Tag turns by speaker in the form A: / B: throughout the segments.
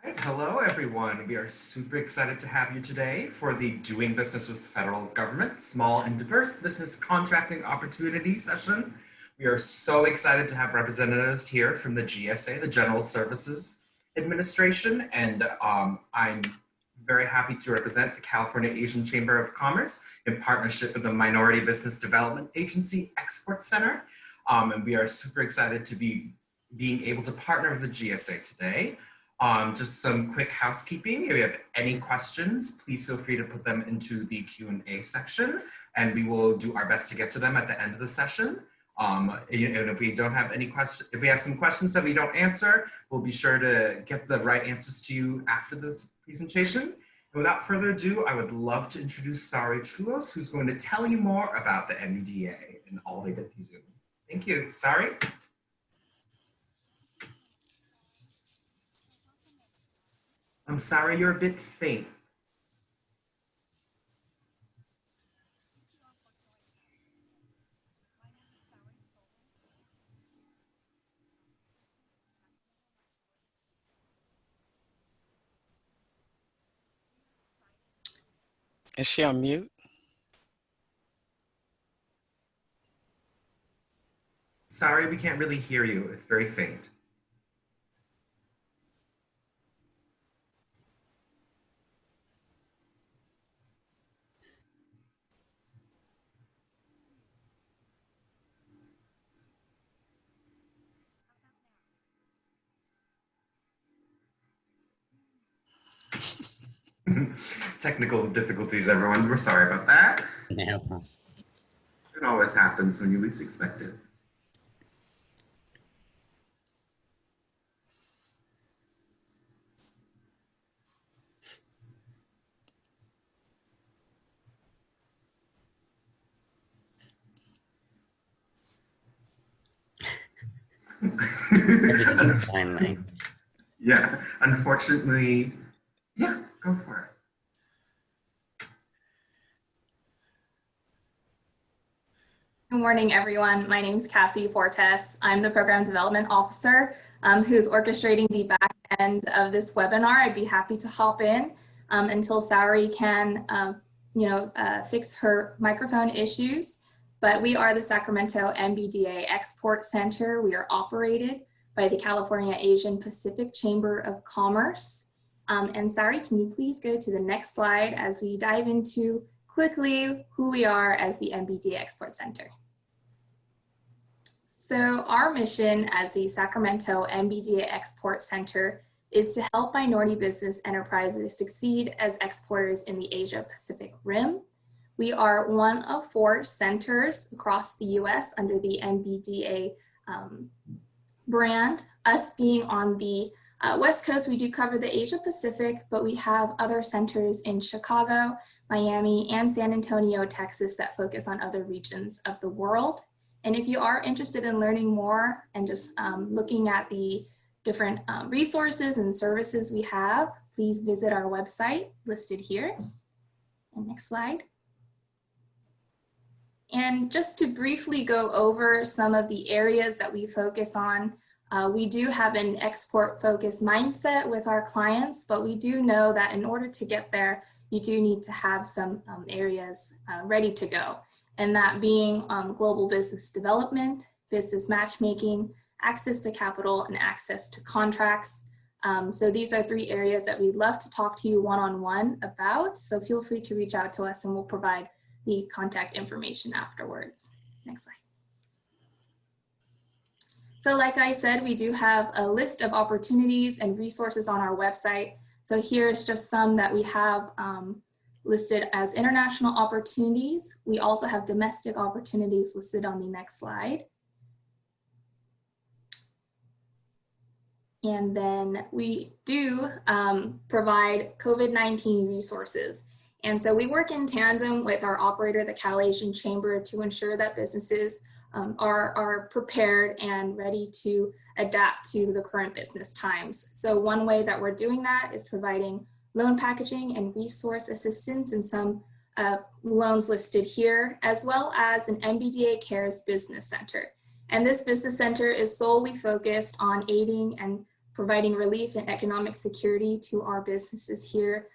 A: Right, hello everyone. We are super excited to have you today for the Doing Business with the Federal Government Small and Diverse Business Contracting Opportunity session. We are so excited to have representatives here from the GSA, the General Services Administration, and I'm very happy to represent the California Asian Chamber of Commerce in partnership with the Minority Business Development Agency Export Center. And we are super excited to be being able to partner with the GSA today. Just some quick housekeeping. If you have any questions, please feel free to put them into the Q&A section, and we will do our best to get to them at the end of the session. And if we don't have any questions, if we have some questions that we don't answer, we'll be sure to get the right answers to you after this presentation. And without further ado, I would love to introduce Saori Choulos, who's going to tell you more about the MBDA and all they do. Thank you, Saori. I'm sorry, you're a bit faint.
B: Is she on mute?
A: Sorry, we can't really hear you. It's very faint. Technical difficulties, everyone. We're sorry about that.
C: No.
A: It always happens when you least expect it.
C: Everything's fine, Mike.
A: Yeah, unfortunately, yeah, go for it.
D: Good morning, everyone. My name is Cassie Fortes. I'm the Program Development Officer who's orchestrating the back end of this webinar. I'd be happy to hop in until Saori can, fix her microphone issues. But we are the Sacramento MBDA Export Center. We are operated by the California Asian Pacific Chamber of Commerce. And Saori, can you please go to the next slide as we dive into quickly who we are as the MBDA Export Center. So our mission as the Sacramento MBDA Export Center is to help minority business enterprises succeed as exporters in the Asia Pacific Rim. We are one of 4 centers across the US under the MBDA brand. Us being on the West Coast, we do cover the Asia Pacific, but we have other centers in Chicago, Miami, and San Antonio, Texas that focus on other regions of the world. And if you are interested in learning more and just looking at the different resources and services we have, please visit our website listed here. And next slide. And just to briefly go over some of the areas that we focus on, we do have an export-focused mindset with our clients, but we do know that in order to get there, you do need to have some areas ready to go. And that being global business development, business matchmaking, access to capital, and access to contracts. So these are 3 areas that we'd love to talk to you one-on-one about. So feel free to reach out to us and we'll provide the contact information afterwards. Next slide. So like I said, we do have a list of opportunities and resources on our website. So here's just some that we have listed as international opportunities. We also have domestic opportunities listed on the next slide. And then we do provide COVID-19 resources. And so we work in tandem with our operator, the Cal Asian Chamber, to ensure that businesses are prepared and ready to adapt to the current business times. So one way that we're doing that is providing loan packaging and resource assistance in some loans listed here, as well as an MBDA Cares Business Center. And this business center is solely focused on aiding and providing relief and economic security to our businesses here.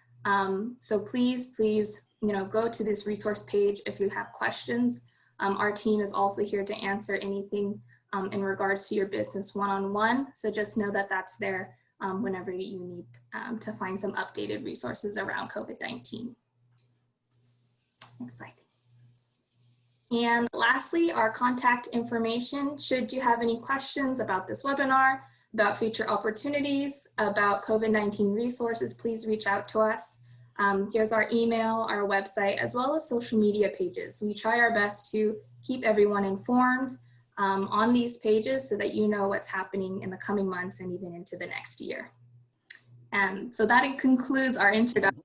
D: So please, go to this resource page if you have questions. Our team is also here to answer anything in regards to your business one-on-one. So just know that that's there whenever you need to find some updated resources around COVID-19. Next slide. And lastly, our contact information. Should you have any questions about this webinar, about future opportunities, about COVID-19 resources, please reach out to us. Here's our email, our website, as well as social media pages. We try our best to keep everyone informed on these pages so that you know what's happening in the coming months and even into the next year. So that concludes our introduction.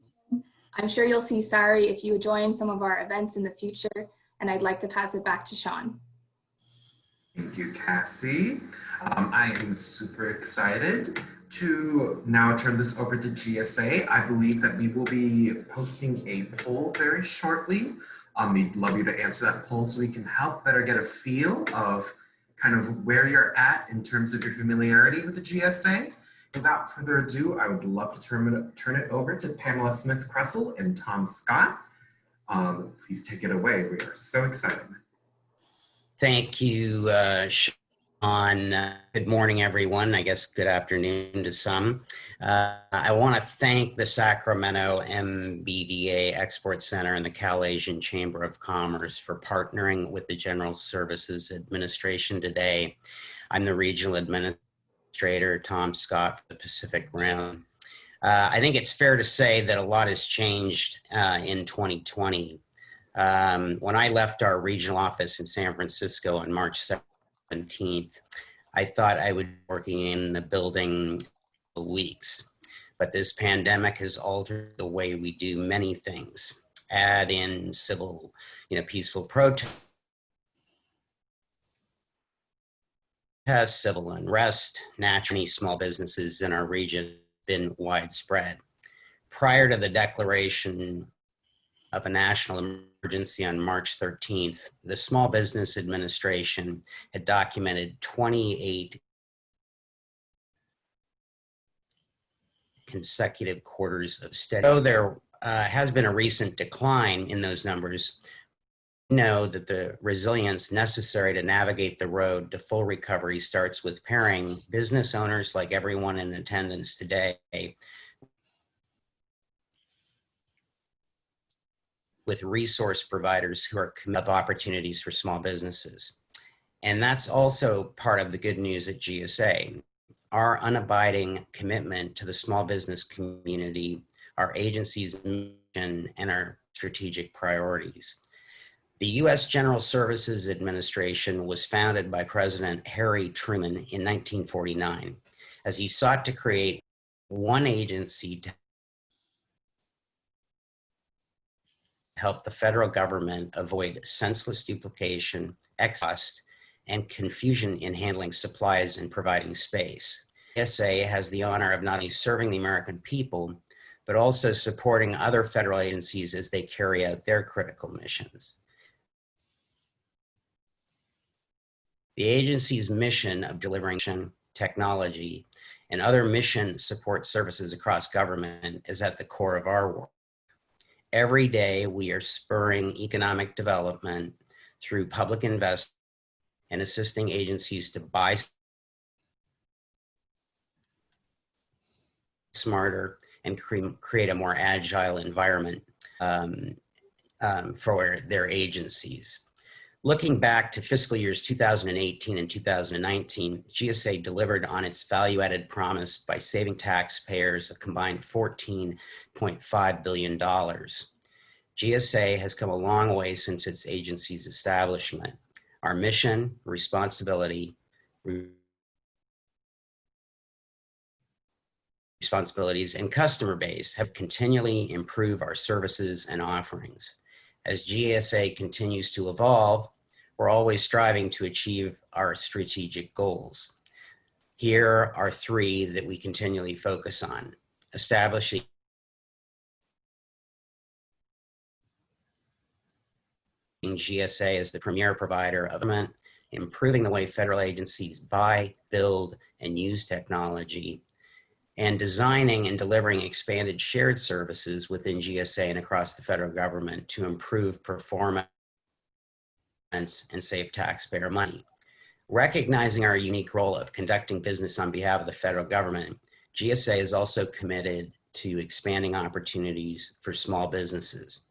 D: I'm sure you'll see Saori if you join some of our events in the future, and I'd like to pass it back to Sean.
A: Thank you, Cassie. I am super excited to now turn this over to GSA. I believe that we will be posting a poll very shortly. We'd love you to answer that poll so we can help better get a feel of kind of where you're at in terms of your familiarity with the GSA. Without further ado, I would love to turn it over to Pam Smith-Cressel and Tom Scott. Please take it away. We are so excited.
C: Thank you, Sean. Good morning, everyone. I guess good afternoon to some. I want to thank the Sacramento MBDA Export Center and the Cal Asian Chamber of Commerce for partnering with the General Services Administration today. I'm the Regional Administrator, Tom Scott, for the Pacific Rim. I think it's fair to say that a lot has changed in 2020. When I left our regional office in San Francisco on March 17th, I thought I would be working in the building for weeks. But this pandemic has altered the way we do many things. Add in civil, peaceful protest, civil unrest, naturally small businesses in our region have been widespread. Prior to the declaration of a national emergency on March 13th, the Small Business Administration had documented 28 consecutive quarters of steady. Though there has been a recent decline in those numbers, we know that the resilience necessary to navigate the road to full recovery starts with pairing business owners like everyone in attendance today with resource providers who are committed to opportunities for small businesses. And that's also part of the good news at GSA. Our unabiding commitment to the small business community, our agency's mission, and our strategic priorities. The U.S. General Services Administration was founded by President Harry Truman in 1949 as he sought to create one agency to help the federal government avoid senseless duplication, cost, and confusion in handling supplies and providing space. GSA has the honor of not only serving the American people, but also supporting other federal agencies as they carry out their critical missions. The agency's mission of delivering technology and other mission support services across government is at the core of our work. Every day, we are spurring economic development through public investment and assisting agencies to buy smarter and create a more agile environment for their agencies. Looking back to fiscal years 2018 and 2019, GSA delivered on its value-added promise by saving taxpayers a combined $14.5 billion. GSA has come a long way since its agency's establishment. Our mission, responsibilities, and customer base have continually improved our services and offerings. As GSA continues to evolve, we're always striving to achieve our strategic goals. Here are three that we continually focus on: establishing GSA as the premier provider of government improving the way federal agencies buy, build, and use technology, and designing and delivering expanded shared services within GSA and across the federal government to improve performance and save taxpayer money. Recognizing our unique role of conducting business on behalf of the federal government, GSA is also committed to expanding opportunities for small businesses.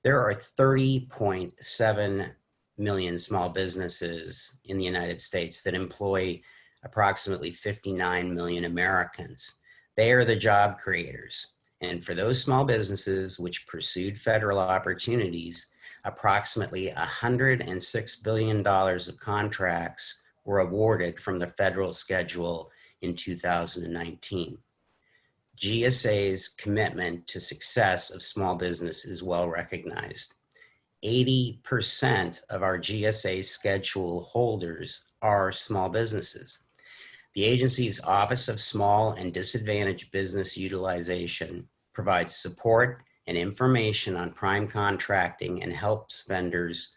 C: There are 30.7 million small businesses in the United States that employ approximately 59 million Americans. They are the job creators. And for those small businesses which pursued federal opportunities, approximately $106 billion of contracts were awarded from the federal schedule in 2019. GSA's commitment to success of small business is well recognized. 80% of our GSA schedule holders are small businesses. The agency's Office of Small and Disadvantaged Business Utilization provides support and information on prime contracting and helps vendors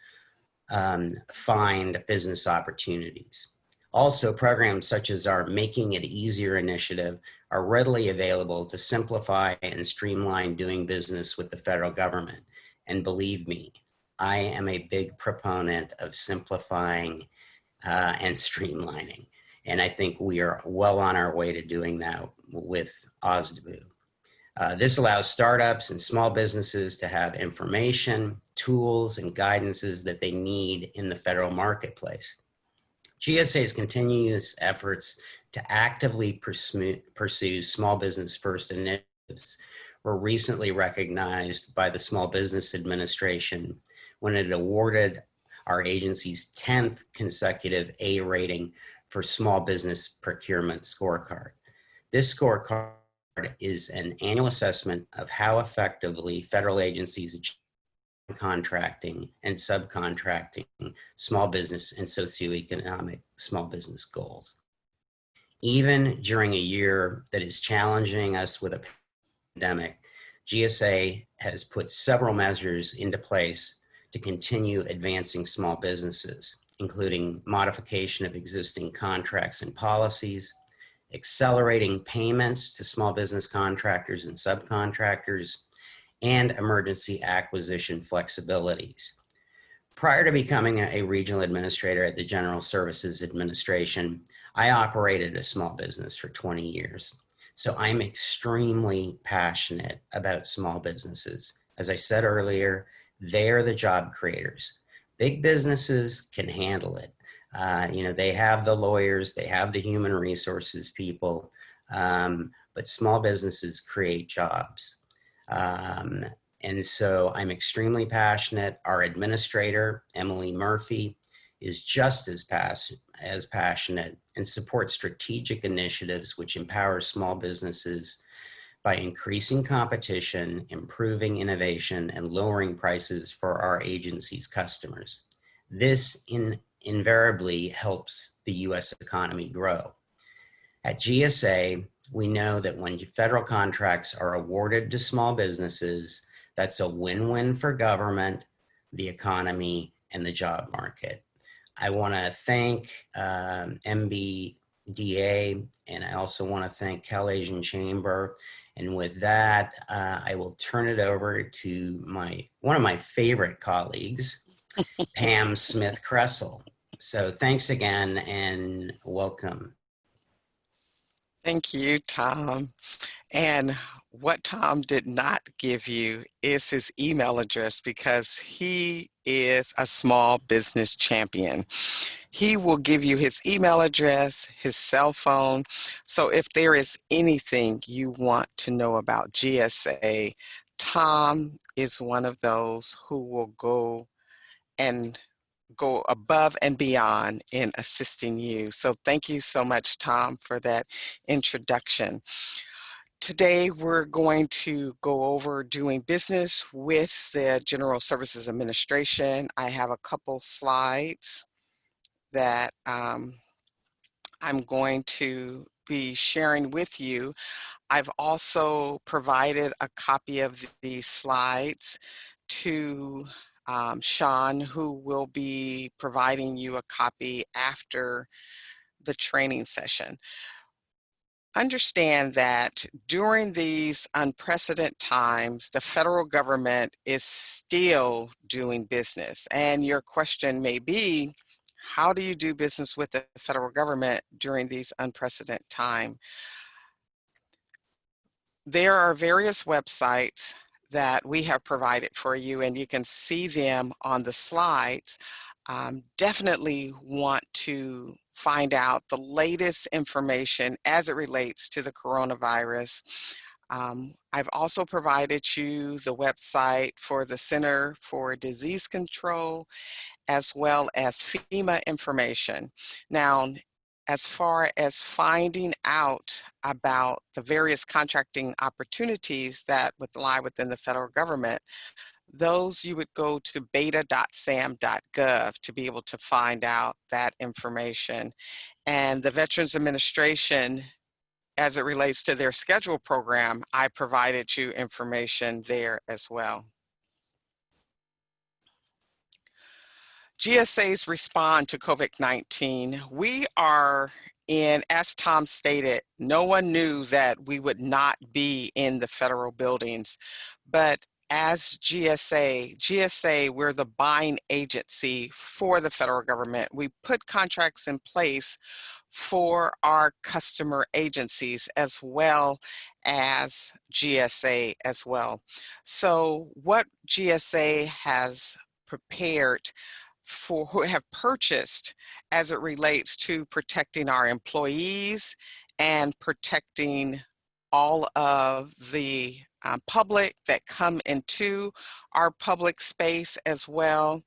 C: find business opportunities. Also, programs such as our Making It Easier initiative are readily available to simplify and streamline doing business with the federal government. And believe me, I am a big proponent of simplifying and streamlining. And I think we are well on our way to doing that with OSDBU. This allows startups and small businesses to have information, tools, and guidances that they need in the federal marketplace. GSA's continuous efforts to actively pursue small business first initiatives were recently recognized by the Small Business Administration when it awarded our agency's 10th consecutive A rating for Small Business Procurement Scorecard. This scorecard is an annual assessment of how effectively federal agencies achieve contracting and subcontracting small business and socioeconomic small business goals. Even during a year that is challenging us with a pandemic, GSA has put several measures into place to continue advancing small businesses, including modification of existing contracts and policies, accelerating payments to small business contractors and subcontractors, and emergency acquisition flexibilities. Prior to becoming a regional administrator at the General Services Administration, I operated a small business for 20 years. So I'm extremely passionate about small businesses. As I said earlier, they're the job creators. Big businesses can handle it. They have the lawyers, they have the human resources people, but small businesses create jobs. And so I'm extremely passionate. Our administrator, Emily Murphy, is just as passionate and supports strategic initiatives which empower small businesses by increasing competition, improving innovation, and lowering prices for our agency's customers. This invariably helps the U.S. economy grow. At GSA, we know that when federal contracts are awarded to small businesses, that's a win-win for government, the economy, and the job market. I want to thank MBDA, and I also want to thank Cal Asian Chamber. And with that, I will turn it over to one of my favorite colleagues, Pam Smith-Cressel. So thanks again and welcome.
B: Thank you, Tom. And what Tom did not give you is his email address, because he is a small business champion. He will give you his email address, his cell phone. So if there is anything you want to know about GSA, Tom is one of those who will go above and beyond in assisting you. So thank you so much, Tom, for that introduction. Today, we're going to go over doing business with the General Services Administration. I have a couple slides that I'm going to be sharing with you. I've also provided a copy of these slides to Sean, who will be providing you a copy after the training session. Understand that during these unprecedented times, the federal government is still doing business. And your question may be, how do you do business with the federal government during these unprecedented times? There are various websites that we have provided for you, and you can see them on the slides. Definitely want to find out the latest information as it relates to the coronavirus. I've also provided you the website for the Center for Disease Control, as well as FEMA information. Now, as far as finding out about the various contracting opportunities that would lie within the federal government, those you would go to beta.sam.gov to be able to find out that information. And the Veterans Administration, as it relates to their schedule program, I provided you information there as well. GSAs respond to COVID-19. We are in, as Tom stated, no one knew that we would not be in the federal buildings, but as GSA, we're the buying agency for the federal government. We put contracts in place for our customer agencies as well as GSA as well. So what GSA has prepared for, who have purchased as it relates to protecting our employees and protecting all of the public that come into our public space as well,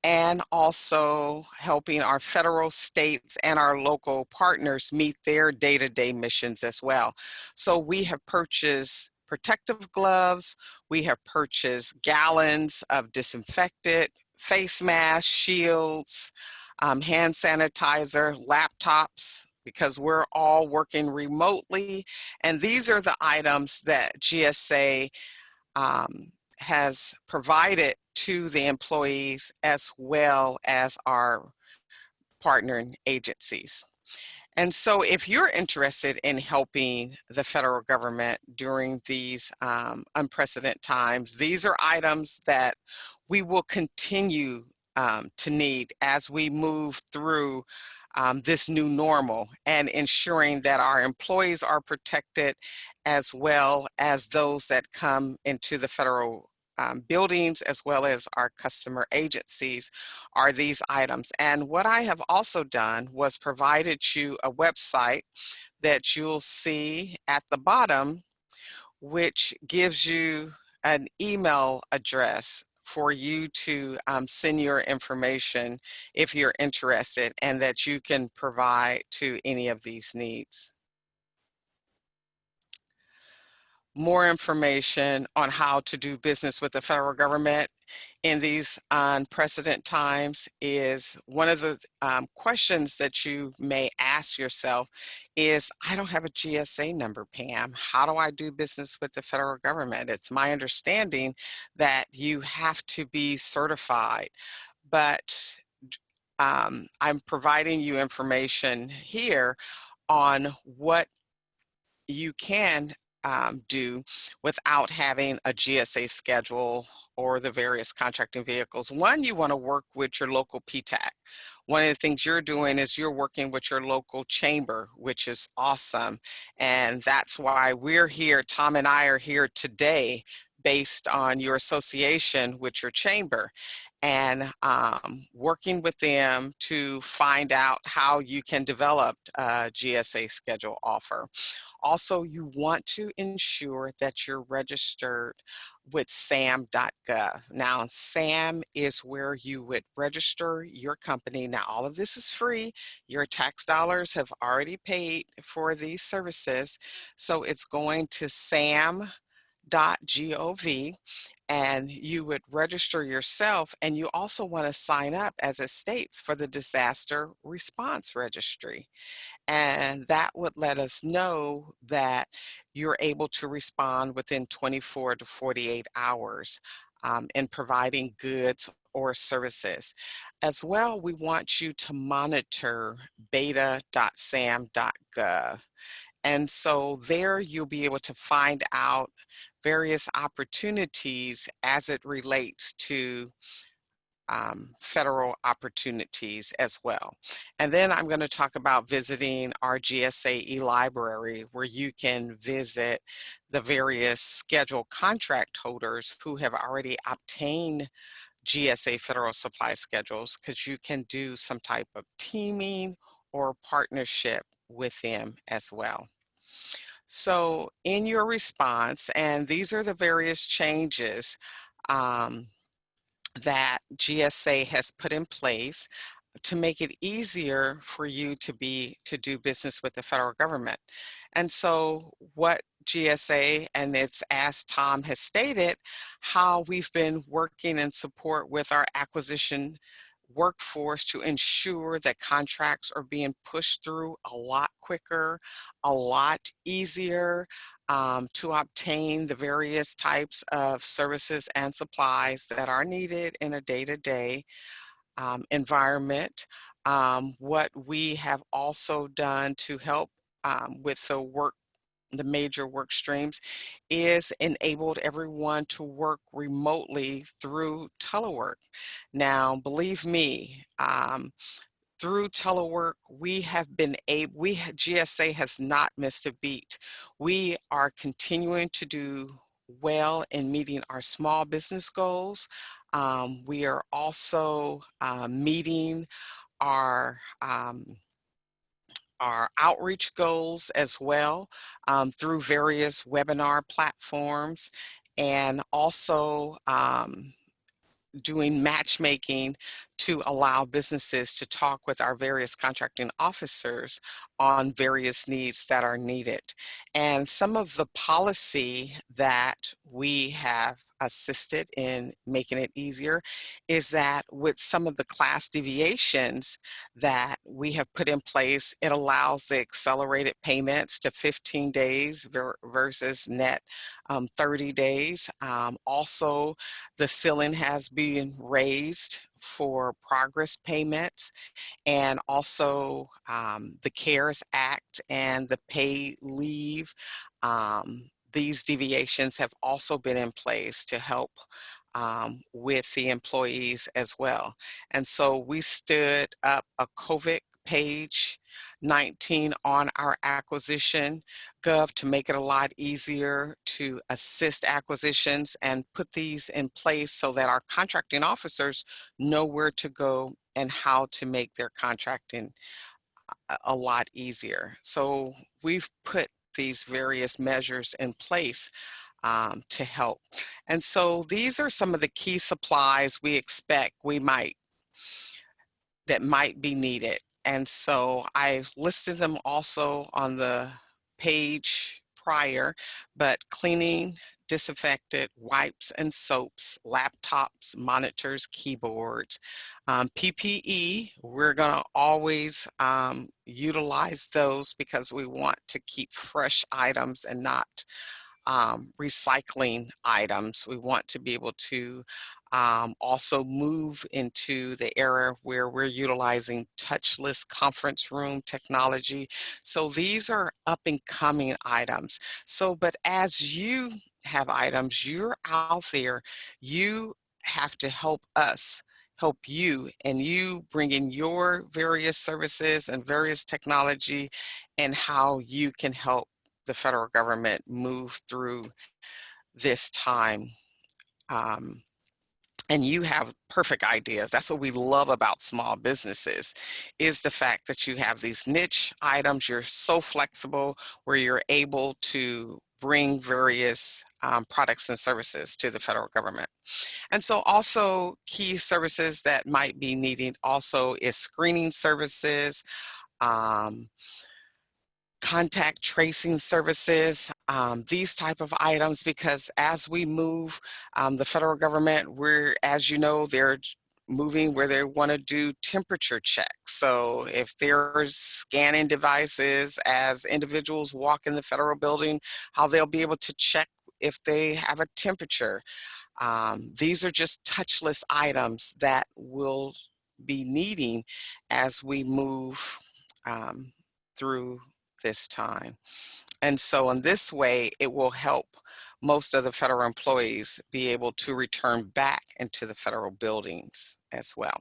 B: and also helping our federal, states, and our local partners meet their day-to-day missions as well. So we have purchased protective gloves, we have purchased gallons of disinfectant, face masks, shields, hand sanitizer, laptops, because we're all working remotely. And these are the items that GSA has provided to the employees as well as our partnering agencies. And so if you're interested in helping the federal government during these unprecedented times, these are items that we will continue to need as we move through this new normal, and ensuring that our employees are protected as well as those that come into the federal buildings, as well as our customer agencies, are these items. And what I have also done was provided you a website that you'll see at the bottom, which gives you an email address for you to send your information if you're interested, and that you can provide to any of these needs. More information on how to do business with the federal government in these unprecedented times is one of the questions that you may ask yourself is, I don't have a GSA number, Pam. How do I do business with the federal government? It's my understanding that you have to be certified, but I'm providing you information here on what you can do without having a GSA schedule or the various contracting vehicles. One, you want to work with your local PTAC. One of the things you're doing is you're working with your local chamber, which is awesome. And that's why we're here, Tom and I are here today, based on your association with your chamber, and working with them to find out how you can develop a GSA schedule offer. Also, you want to ensure that you're registered with sam.gov. Now, SAM is where you would register your company. Now, all of this is free. Your tax dollars have already paid for these services. So it's going to sam.gov, and you would register yourself, and you also want to sign up, as it states, for the Disaster Response Registry. And that would let us know that you're able to respond within 24 to 48 hours in providing goods or services. As well, we want you to monitor beta.sam.gov. And so there you'll be able to find out various opportunities as it relates to federal opportunities as well. And then I'm going to talk about visiting our GSA eLibrary, where you can visit the various scheduled contract holders who have already obtained GSA federal supply schedules, because you can do some type of teaming or partnership with them as well. So in your response, and these are the various changes that GSA has put in place to make it easier for you to do business with the federal government. And so what GSA, and it's as Tom has stated, how we've been working in support with our acquisition workforce to ensure that contracts are being pushed through a lot quicker, a lot easier, to obtain the various types of services and supplies that are needed in a day-to-day environment. What we have also done to help with the major work streams is enabled everyone to work remotely through telework. Now, believe me, through telework, GSA has not missed a beat. We are continuing to do well in meeting our small business goals. We are also meeting our outreach goals as well through various webinar platforms, and also doing matchmaking to allow businesses to talk with our various contracting officers on various needs that are needed. And some of the policy that we have assisted in making it easier is that with some of the class deviations that we have put in place, it allows the accelerated payments to 15 days versus net 30 days. Also, the ceiling has been raised for progress payments, and also the CARES Act and the paid leave. These deviations have also been in place to help with the employees as well. And so we stood up a COVID page 19 on our acquisition gov to make it a lot easier to assist acquisitions and put these in place so that our contracting officers know where to go and how to make their contracting a lot easier. So we've put these various measures in place to help. And so these are some of the key supplies we expect that might be needed. And so I listed them also on the page prior, but cleaning, disinfectant, wipes and soaps, laptops, monitors, keyboards, PPE, we're gonna always utilize those because we want to keep fresh items and not recycling items. We want to be able to also move into the era where we're utilizing touchless conference room technology. So these are up and coming items. So, but as you have items, you're out there, you have to help us help you, and you bring in your various services and various technology and how you can help the federal government move through this time. And you have perfect ideas. That's what we love about small businesses, is the fact that you have these niche items. You're so flexible where you're able to bring various products and services to the federal government. And so also key services that might be needed also is screening services, contact tracing services, these type of items, because as we move, the federal government, as you know, they're moving where they want to do temperature checks. So if there's scanning devices as individuals walk in the federal building, how they'll be able to check if they have a temperature. These are just touchless items that we'll be needing as we move through this time. And so in this way, it will help most of the federal employees be able to return back into the federal buildings as well.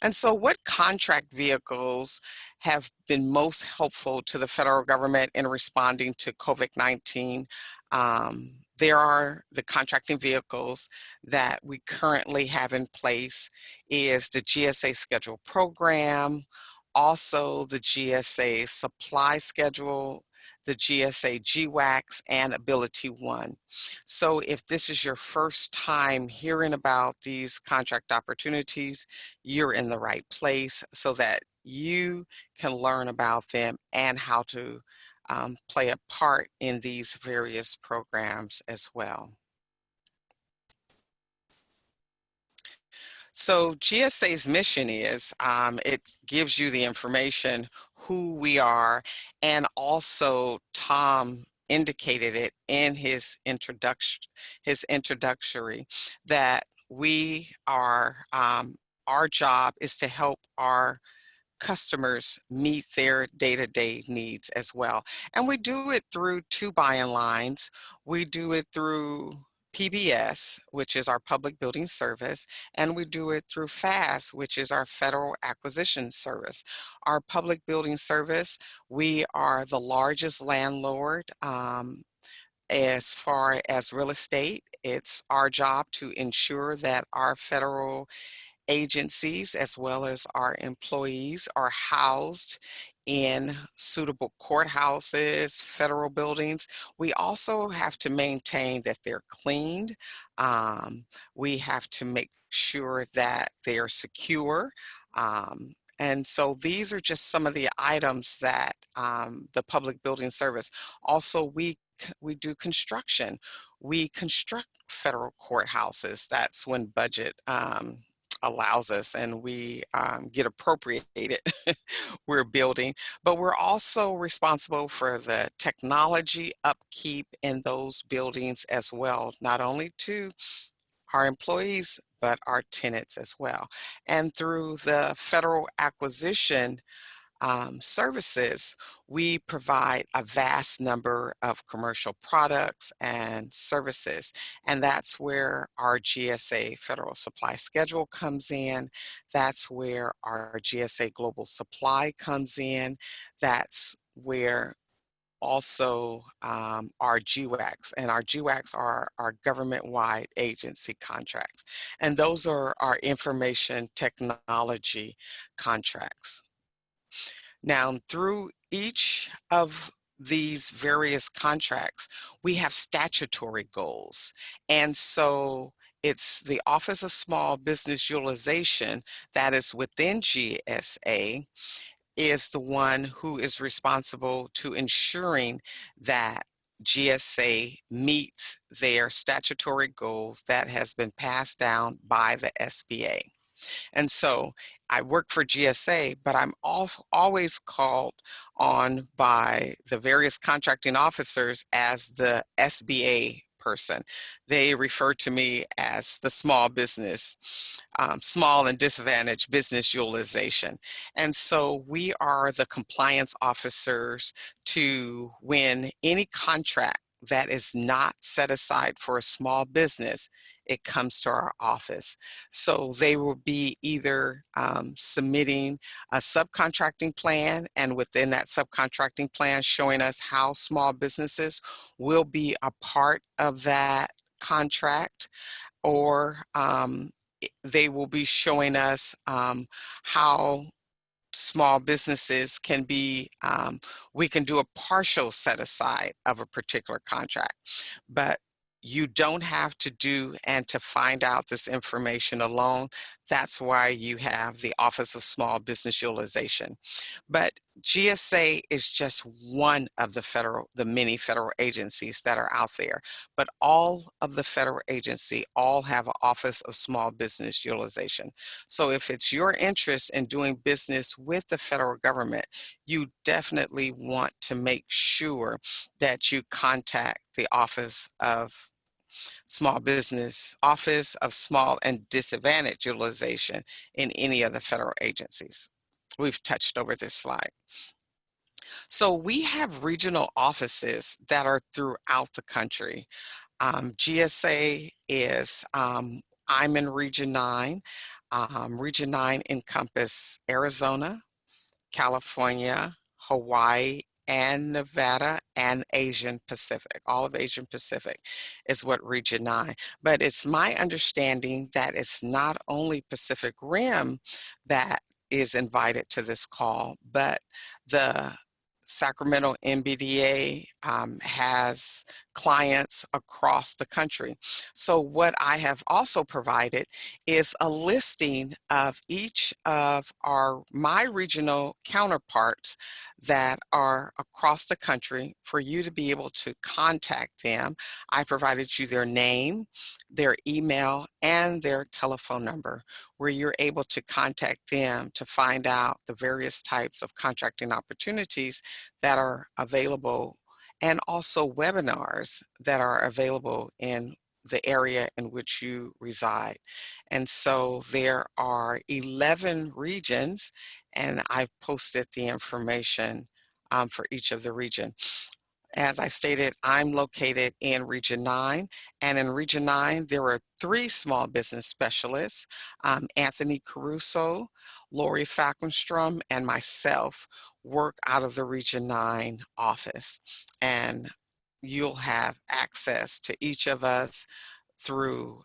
B: And so what contract vehicles have been most helpful to the federal government in responding to COVID-19? There are the contracting vehicles that we currently have in place is the GSA schedule program, also the GSA supply schedule, the GSA GWACs, and Ability One. So if this is your first time hearing about these contract opportunities, you're in the right place so that you can learn about them and how to play a part in these various programs as well. So GSA's mission is, it gives you the information who we are, and also Tom indicated it in his introductory, that we are, our job is to help our customers meet their day-to-day needs as well. And we do it through two buy-in lines. We do it through PBS, which is our public building service, and we do it through FAST, which is our federal acquisition service. Our public building service, we are the largest landlord as far as real estate. It's our job to ensure that our federal agencies as well as our employees are housed in suitable courthouses, federal buildings. We also have to maintain that they're cleaned. We have to make sure that they're secure. And so these are just some of the items that the public building service. Also, we do construction. We construct federal courthouses. That's when budget allows us, and we get appropriated. We're building, but we're also responsible for the technology upkeep in those buildings as well, not only to our employees, but our tenants as well. And through the federal acquisition services, we provide a vast number of commercial products and services. And that's where our GSA Federal Supply Schedule comes in. That's where our GSA Global Supply comes in. That's where also our GWACs, and our GWACs are our government-wide agency contracts. And those are our information technology contracts. Now, through each of these various contracts, we have statutory goals. And so it's the Office of Small Business Utilization that is within GSA is the one who is responsible to ensuring that GSA meets their statutory goals that has been passed down by the SBA. And so I work for GSA, but I'm also always called on by the various contracting officers as the SBA person. They refer to me as the small business, small and disadvantaged business utilization. And so we are the compliance officers to when any contract that is not set aside for a small business, it comes to our office. So they will be either submitting a subcontracting plan, and within that subcontracting plan showing us how small businesses will be a part of that contract, or they will be showing us how small businesses can be, we can do a partial set aside of a particular contract. But you don't have to do and to find out this information alone. That's why you have the Office of Small Business Utilization. But GSA is just one of the many federal agencies that are out there. But all of the federal agency all have an Office of Small Business Utilization. So if it's your interest in doing business with the federal government, you definitely want to make sure that you contact the Office of Small Business Office of Small and Disadvantaged Utilization in any of the federal agencies. We've touched over this slide. So we have regional offices that are throughout the country. GSA is, I'm in Region 9. Region 9 encompass Arizona, California, Hawaii, and Nevada, and Asian Pacific. All of Asian Pacific is what Region 9. But it's my understanding that it's not only Pacific Rim that is invited to this call, but the Sacramento MBDA has clients across the country. So what I have also provided is a listing of each of my regional counterparts that are across the country for you to be able to contact them. I provided you their name, their email, and their telephone number, where you're able to contact them to find out the various types of contracting opportunities that are available, and also webinars that are available in the area in which you reside. And so there are 11 regions, and I've posted the information for each of the region. As I stated, I'm located in Region 9, and in Region 9, there are 3 small business specialists, Anthony Caruso, Lori Falkenstrom, and myself work out of the Region 9 office. And you'll have access to each of us through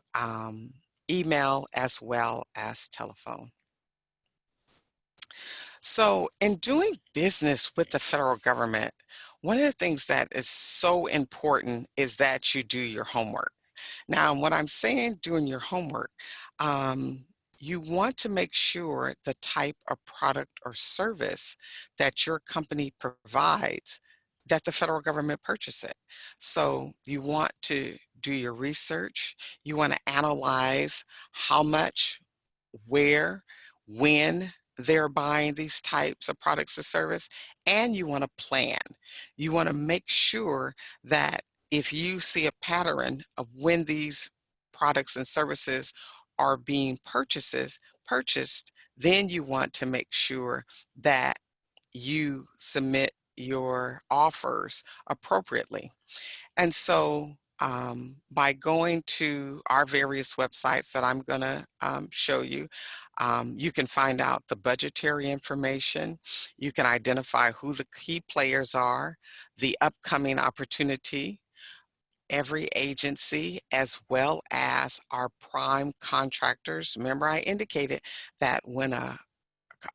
B: email as well as telephone. So in doing business with the federal government, one of the things that is so important is that you do your homework. Now, when I'm saying doing your homework, you want to make sure the type of product or service that your company provides, that the federal government purchase it. So you want to do your research. You want to analyze how much, where, when they're buying these types of products or service, and you want to plan. You want to make sure that if you see a pattern of when these products and services are being purchased, then you want to make sure that you submit your offers appropriately. And so by going to our various websites that I'm going to show you, you can find out the budgetary information. You can identify who the key players are, the upcoming opportunity, every agency, as well as our prime contractors. Remember, I indicated that when a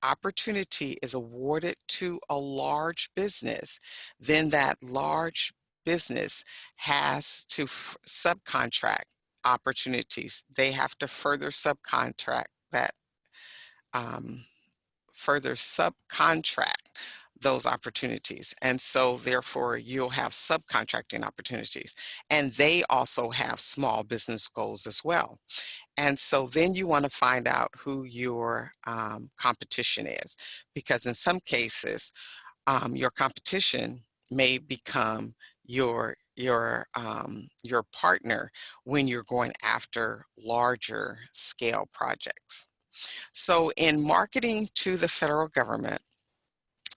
B: opportunity is awarded to a large business, then that large business has to subcontract opportunities. They have to further subcontract that, those opportunities. And so therefore you'll have subcontracting opportunities. And they also have small business goals as well. And so then you want to find out who your competition is, because in some cases, your competition may become your partner when you're going after larger scale projects. So in marketing to the federal government,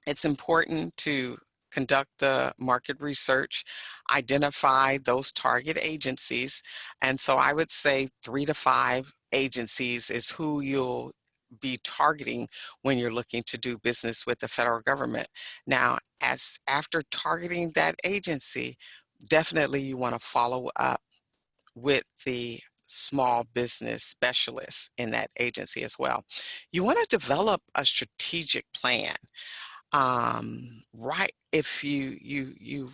B: it's important to conduct the market research, identify those target agencies. And so I would say 3 to 5 agencies is who you'll be targeting when you're looking to do business with the federal government. Now, after targeting that agency, definitely you want to follow up with the small business specialists in that agency as well. You want to develop a strategic plan. Right, if you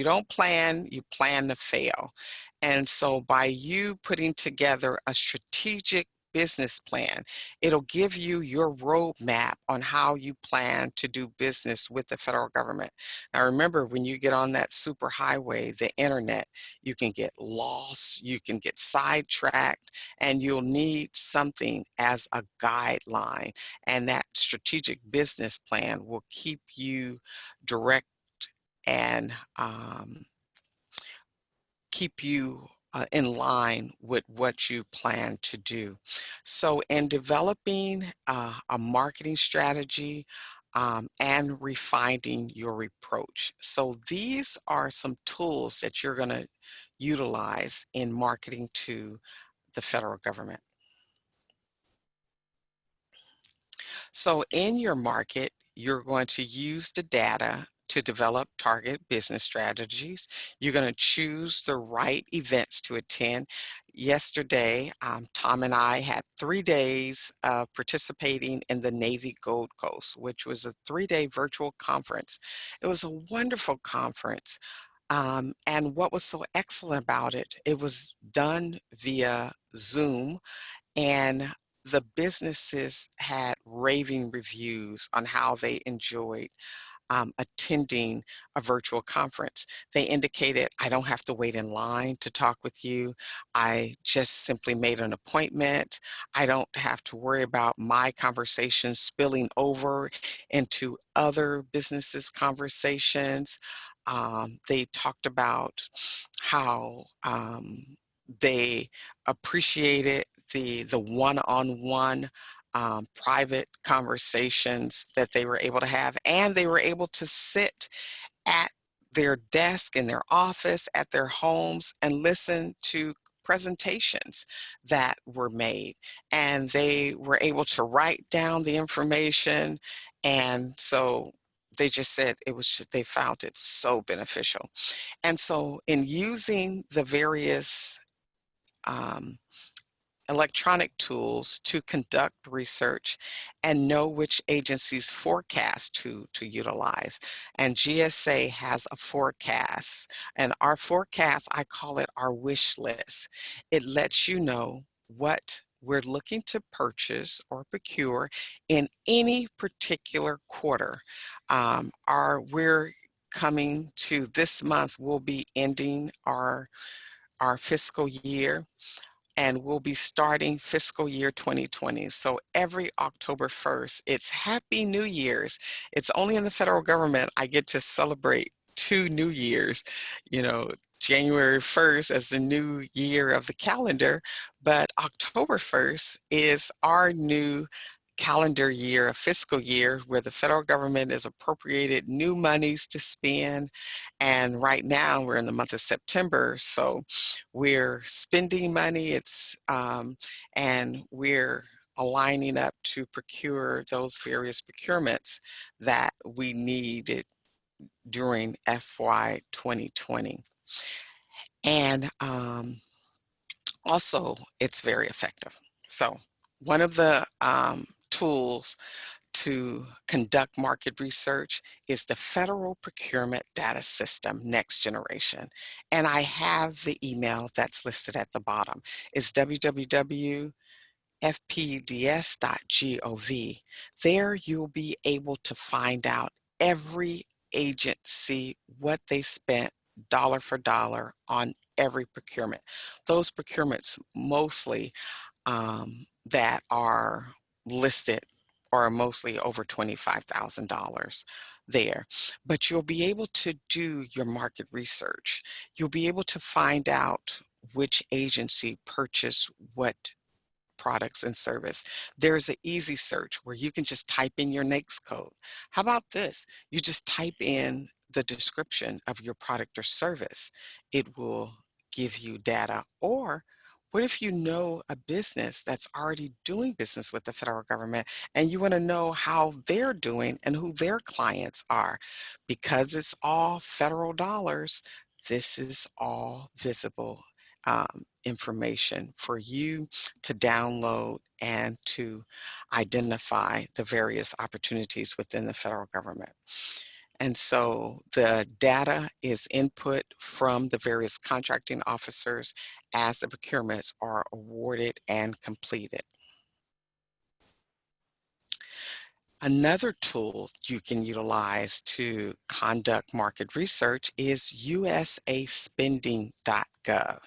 B: don't plan, you plan to fail. And so by you putting together a strategic business plan, it'll give you your roadmap on how you plan to do business with the federal government. Now remember, when you get on that super highway, the internet, you can get lost, you can get sidetracked, and you'll need something as a guideline. And that strategic business plan will keep you direct and keep you in line with what you plan to do. So in developing a marketing strategy and refining your approach. So these are some tools that you're going to utilize in marketing to the federal government. So in your market, you're going to use the data to develop target business strategies. You're going to choose the right events to attend. Yesterday, Tom and I had 3 days of participating in the Navy Gold Coast, which was a 3-day virtual conference. It was a wonderful conference. And what was so excellent about it, it was done via Zoom, and the businesses had raving reviews on how they enjoyed attending a virtual conference. They indicated, I don't have to wait in line to talk with you. I just simply made an appointment. I don't have to worry about my conversations spilling over into other businesses' conversations. They talked about how they appreciated the one-on-one private conversations that they were able to have, and they were able to sit at their desk in their office, at their homes, and listen to presentations that were made, and they were able to write down the information. And so they just said they found it so beneficial. And so in using the various electronic tools to conduct research and know which agencies' forecast to utilize. And GSA has a forecast, and our forecast, I call it our wish list. It lets you know what we're looking to purchase or procure in any particular quarter. We're coming to this month, we'll be ending our fiscal year, and we'll be starting fiscal year 2020. So every October 1st, it's Happy New Year's. It's only in the federal government I get to celebrate 2 New Years, January 1st as the new year of the calendar, but October 1st is our new calendar year, a fiscal year, where the federal government has appropriated new monies to spend. And right now we're in the month of September, so we're spending money. And we're aligning up to procure those various procurements that we needed during FY 2020. And also, it's very effective. So one of the tools to conduct market research is the Federal Procurement Data System, Next Generation. And I have the email that's listed at the bottom. It's www.fpds.gov. There you'll be able to find out every agency, what they spent dollar for dollar on every procurement. Those procurements mostly that are listed are mostly over $25,000 there. But you'll be able to do your market research. You'll be able to find out which agency purchased what products and service. There's an easy search where you can just type in your NAICS code. How about this? You just type in the description of your product or service. It will give you data. Or what if you know a business that's already doing business with the federal government and you want to know how they're doing and who their clients are? Because it's all federal dollars, this is all visible information for you to download and to identify the various opportunities within the federal government. And so the data is input from the various contracting officers as the procurements are awarded and completed. Another tool you can utilize to conduct market research is usaspending.gov.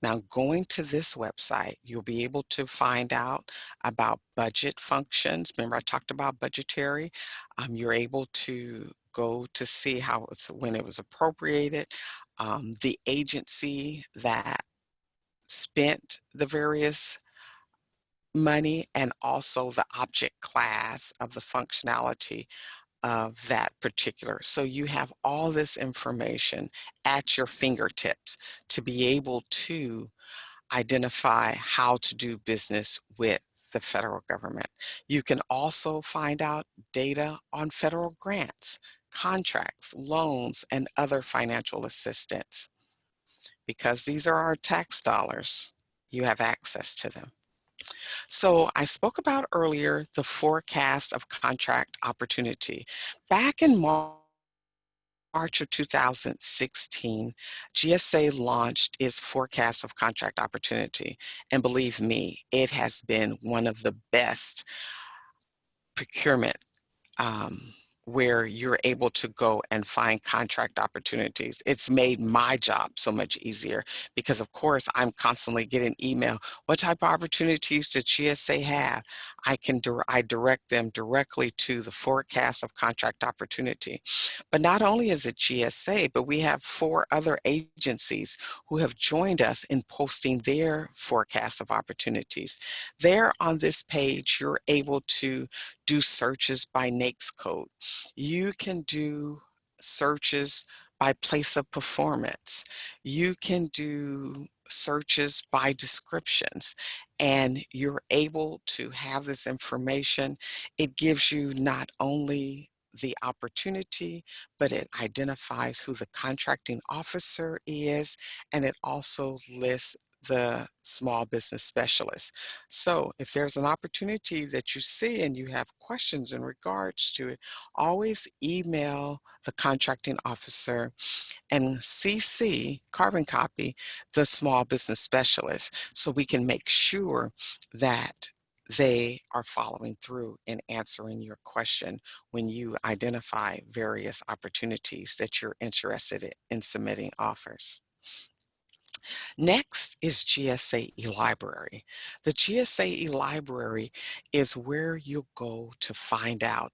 B: Now, going to this website, you'll be able to find out about budget functions. Remember, I talked about budgetary. You're able to go to see when it was appropriated, the agency that spent the various money and also the object class of the functionality of that particular. So you have all this information at your fingertips to be able to identify how to do business with the federal government. You can also find out data on federal grants, contracts, loans, and other financial assistance. Because these are our tax dollars, you have access to them. So I spoke about earlier the forecast of contract opportunity. Back in March of 2016, GSA launched its forecast of contract opportunity. And believe me, it has been one of the best procurement where you're able to go and find contract opportunities. It's made my job so much easier because, of course, I'm constantly getting email. What type of opportunities does GSA have? I direct them directly to the forecast of contract opportunity. But not only is it GSA, but we have 4 other agencies who have joined us in posting their forecast of opportunities. There on this page, you're able to do searches by NAICS code. You can do searches by place of performance. You can do searches by descriptions, and you're able to have this information. It gives you not only the opportunity, but it identifies who the contracting officer is, and it also lists the small business specialist. So if there's an opportunity that you see and you have questions in regards to it, always email the contracting officer and CC, carbon copy, the small business specialist so we can make sure that they are following through in answering your question when you identify various opportunities that you're interested in submitting offers. Next is GSA eLibrary. The GSA eLibrary is where you go to find out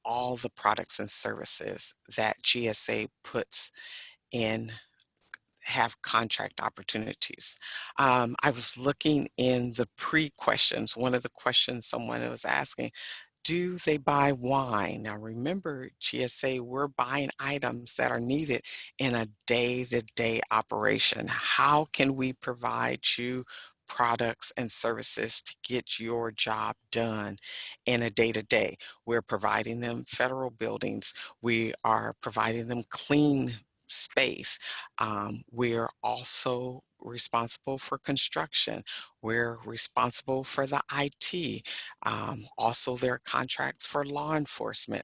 B: all the products and services that GSA puts in have contract opportunities. I was looking in the pre-questions. One of the questions someone was asking, do they buy wine? Now remember, GSA, we're buying items that are needed in a day-to-day operation. How can we provide you products and services to get your job done in a day-to-day? We're providing them federal buildings. We are providing them clean space. We're also responsible for construction. We're responsible for the IT. Also, there are contracts for law enforcement.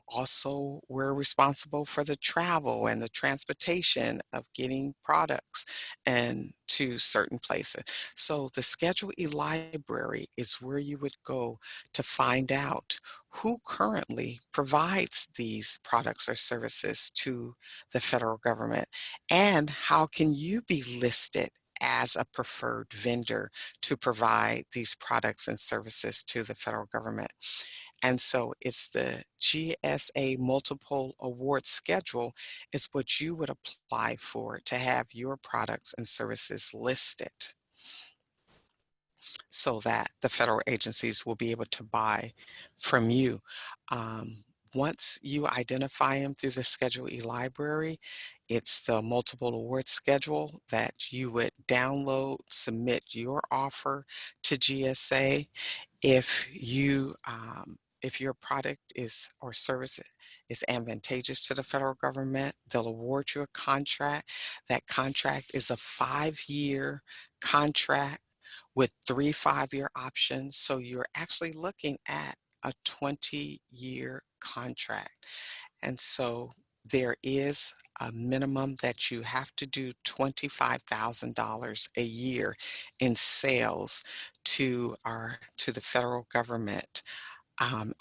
B: Also, we're responsible for the travel and the transportation of getting products and to certain places. So the Schedule E Library is where you would go to find out who currently provides these products or services to the federal government, and how can you be listed as a preferred vendor to provide these products and services to the federal government. And so it's the GSA multiple award schedule is what you would apply for to have your products and services listed so that the federal agencies will be able to buy from you. Once you identify them through the Schedule E Library, it's the multiple award schedule that you would download, submit your offer to GSA. If if your product is or service is advantageous to the federal government, they'll award you a contract. That contract is a 5-year contract with 3 5-year options. So you're actually looking at a 20-year contract. And so there is a minimum that you have to do $25,000 a year in sales to the federal government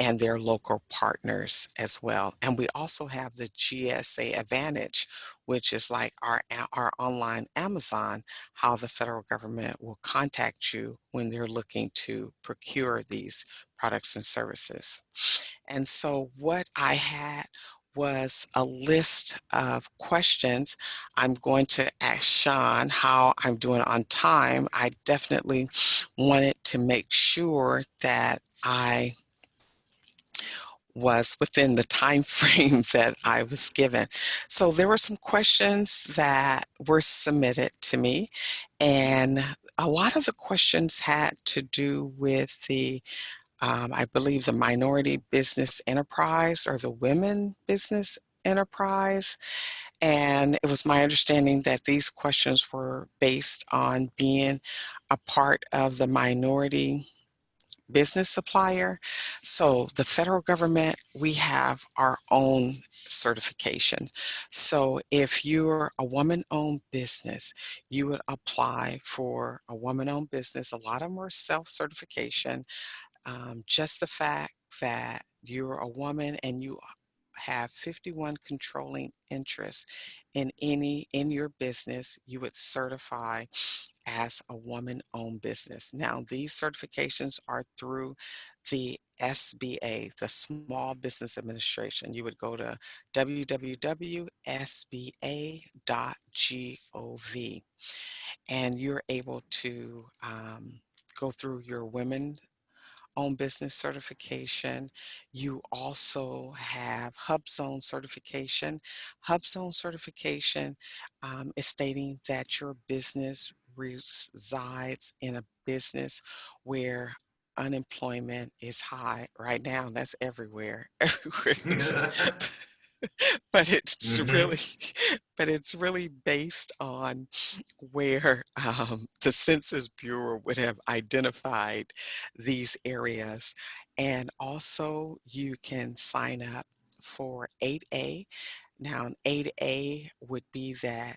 B: and their local partners as well. And we also have the GSA Advantage, which is like our online Amazon, how the federal government will contact you when they're looking to procure these products and services. And so what I had was a list of questions. I'm going to ask Sean how I'm doing on time. I definitely wanted to make sure that I was within the time frame that I was given. So there were some questions that were submitted to me, and a lot of the questions had to do with the I believe the minority business enterprise or the women business enterprise. And it was my understanding that these questions were based on being a part of the minority business supplier. So the federal government, we have our own certification. So if you're a woman-owned business, you would apply for a woman-owned business. A lot of them are self-certification. Just the fact that you're a woman and you have 51 controlling interests in your business, you would certify as a woman-owned business. Now, these certifications are through the SBA, the Small Business Administration. You would go to www.sba.gov, and you're able to go through your women own business certification. You also have Hub Zone certification. Hub Zone certification is stating that your business resides in a business where unemployment is high. Right now, that's everywhere. Everywhere. But it's really, but it's really based on where the Census Bureau would have identified these areas. And also you can sign up for 8A. Now, an 8A would be that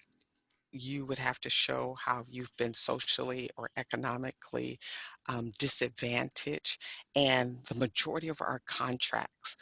B: you would have to show how you've been socially or economically disadvantaged. And the majority of our contracts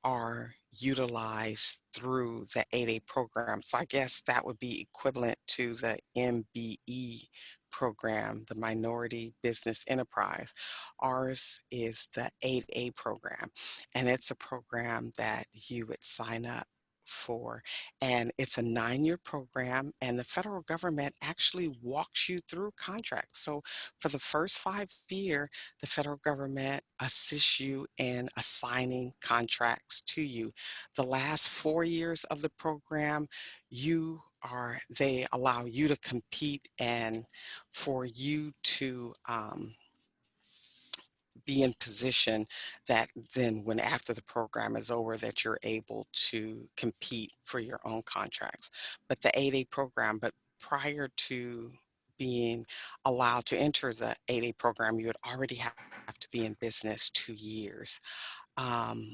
B: are utilized through the 8A program. So I guess that would be equivalent to the MBE program, the Minority Business Enterprise. Ours is the 8A program, and it's a program that you would sign up for, and it's a 9-year program, and the federal government actually walks you through contracts. So for the first 5 years, the federal government assists you in assigning contracts to you. The last 4 years of the program, they allow you to compete and for you to be in position that then when after the program is over that you're able to compete for your own contracts. But the 8A program, but prior to being allowed to enter the 8A program, you would already have to be in business 2 years.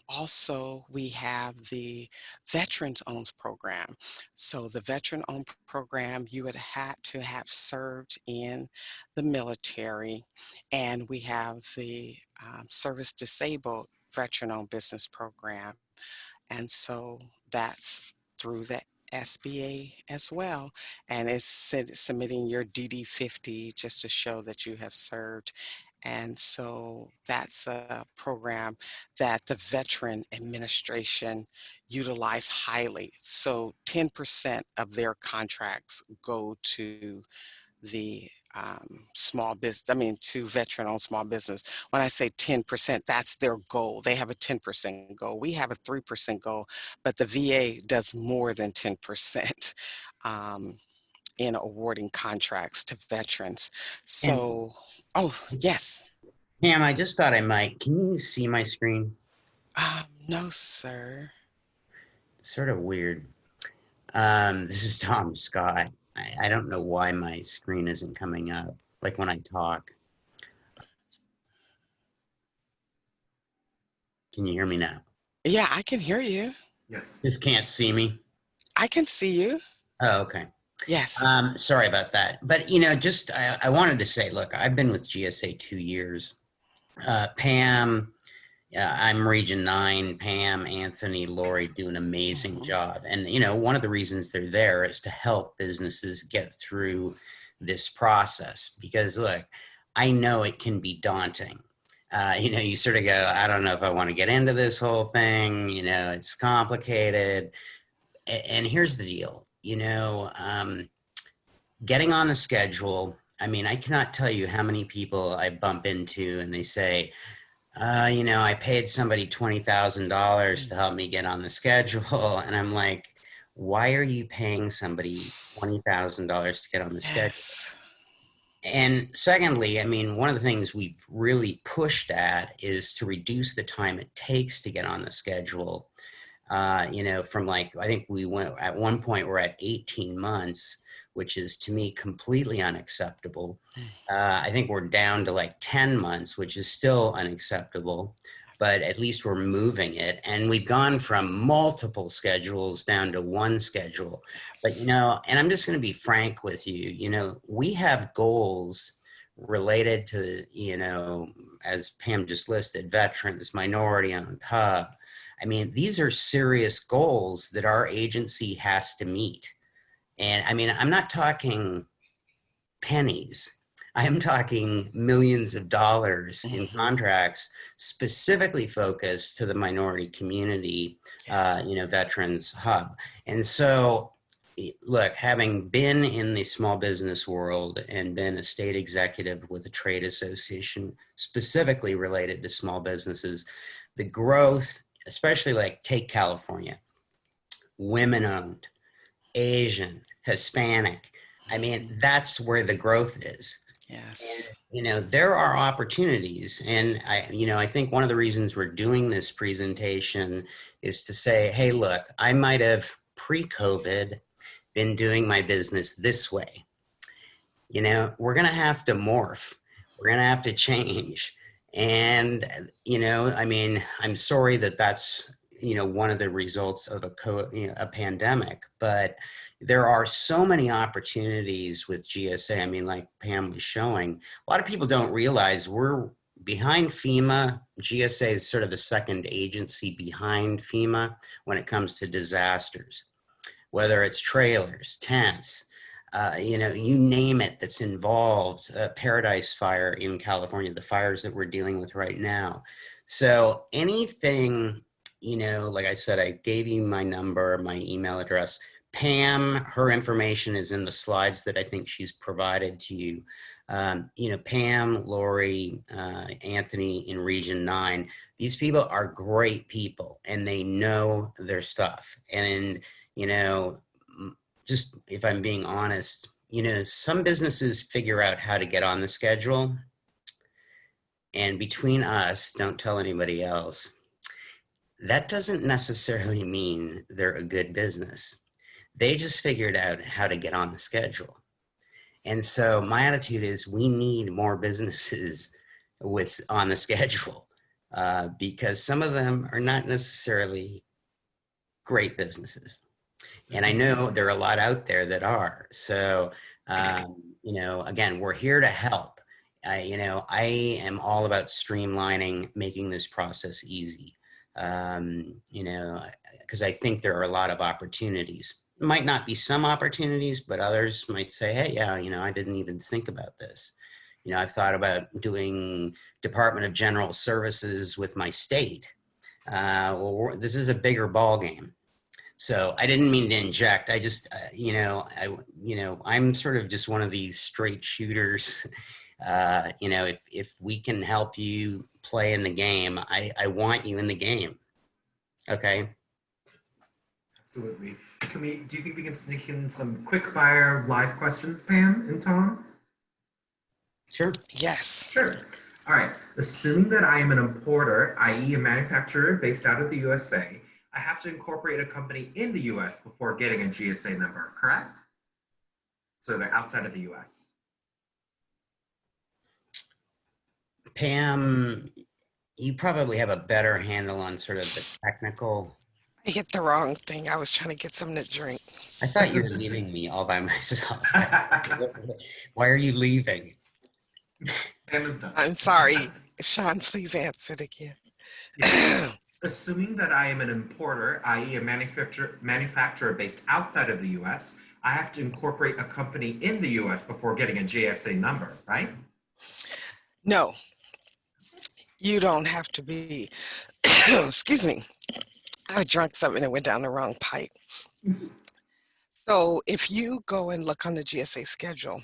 B: Also, we have the Veterans Owns program. So the Veteran Owned program, you would have to have served in the military, and we have the Service Disabled Veteran Owned Business program. And so that's through the SBA as well. And it's submitting your DD-50 just to show that you have served. And so that's a program that the Veteran Administration utilize highly. So 10% of their contracts go to the small business, to veteran-owned small business. When I say 10%, that's their goal. They have a 10% goal. We have a 3% goal, but the VA does more than 10% in awarding contracts to veterans.
C: And
B: So, oh, yes.
C: Pam, I just thought I might. Can you see my screen?
B: No, sir.
C: Sort of weird. This is Tom Scott. I don't know why my screen isn't coming up, like when I talk. Can you hear me now?
B: Yeah, I can hear you.
A: Yes.
C: Just can't see me.
B: I can see you.
C: Oh, okay.
B: Yes.
C: Sorry about that. But, just I wanted to say, look, I've been with GSA 2 years. Pam, I'm Region 9. Pam, Anthony, Lori do an amazing job. And, one of the reasons they're there is to help businesses get through this process. Because, look, I know it can be daunting. You sort of go, I don't know if I want to get into this whole thing. It's complicated. And here's the deal, getting on the schedule. I mean, I cannot tell you how many people I bump into and they say, I paid somebody $20,000 to help me get on the schedule. And I'm like, why are you paying somebody $20,000 to get on the schedule?
B: Yes.
C: And secondly, I mean, one of the things we've really pushed at is to reduce the time it takes to get on the schedule. From like, I think we went at one point, we're at 18 months, which is to me completely unacceptable. I think we're down to like 10 months, which is still unacceptable, but at least we're moving it. And we've gone from multiple schedules down to one schedule. But, and I'm just going to be frank with you, we have goals related to, as Pam just listed, veterans, minority-owned hub. I mean, these are serious goals that our agency has to meet. And I mean, I'm not talking pennies. I am talking millions of dollars in contracts specifically focused to the minority community, veterans hub. And so, look, having been in the small business world and been a state executive with a trade association specifically related to small businesses, the growth, especially like take California, women-owned, Asian, Hispanic. I mean, that's where the growth is.
B: Yes.
C: And, there are opportunities. And I think one of the reasons we're doing this presentation is to say, hey, look, I might have pre-COVID been doing my business this way. We're going to have to morph. We're going to have to change. And, I mean, I'm sorry that that's, one of the results of a pandemic, but there are so many opportunities with GSA. I mean, like Pam was showing, a lot of people don't realize we're behind FEMA. GSA is sort of the second agency behind FEMA when it comes to disasters, whether it's trailers, tents, you name it that's involved. Paradise Fire in California, the fires that we're dealing with right now. So anything, like I said, I gave you my number, my email address. Pam, her information is in the slides that I think she's provided to you. Pam, Lori, Anthony in Region 9, these people are great people and they know their stuff. And, just if I'm being honest, some businesses figure out how to get on the schedule. And between us, don't tell anybody else, that doesn't necessarily mean they're a good business. They just figured out how to get on the schedule. And so my attitude is we need more businesses on the schedule because some of them are not necessarily great businesses. And I know there are a lot out there that are. So, again, we're here to help. I am all about streamlining, making this process easy. Because I think there are a lot of opportunities. It might not be some opportunities, but others might say, hey, yeah, I didn't even think about this. I've thought about doing Department of General Services with my state. Well, this is a bigger ball game. So I didn't mean to inject. I just, I'm sort of just one of these straight shooters. If we can help you play in the game, I want you in the game. Okay.
A: Absolutely. Do you think we can sneak in some quick fire live questions, Pam and Tom?
C: Sure.
B: Yes.
A: Sure. All right. Assuming that I am an importer, i.e. a manufacturer based out of the USA, I have to incorporate a company in the US before getting a GSA number, correct? So they're outside of the US.
C: Pam, you probably have a better handle on sort of the technical.
B: I hit the wrong thing. I was trying to get something to drink.
C: I thought you were leaving me all by myself. Why are you leaving?
A: Pam is done.
B: I'm sorry. Sean, please answer it again.
A: Yes. Assuming that I am an importer, i.e. a manufacturer based outside of the US, I have to incorporate a company in the US before getting a GSA number, right?
B: No. You don't have to be, excuse me, I drank something that went down the wrong pipe. So if you go and look on the GSA schedule,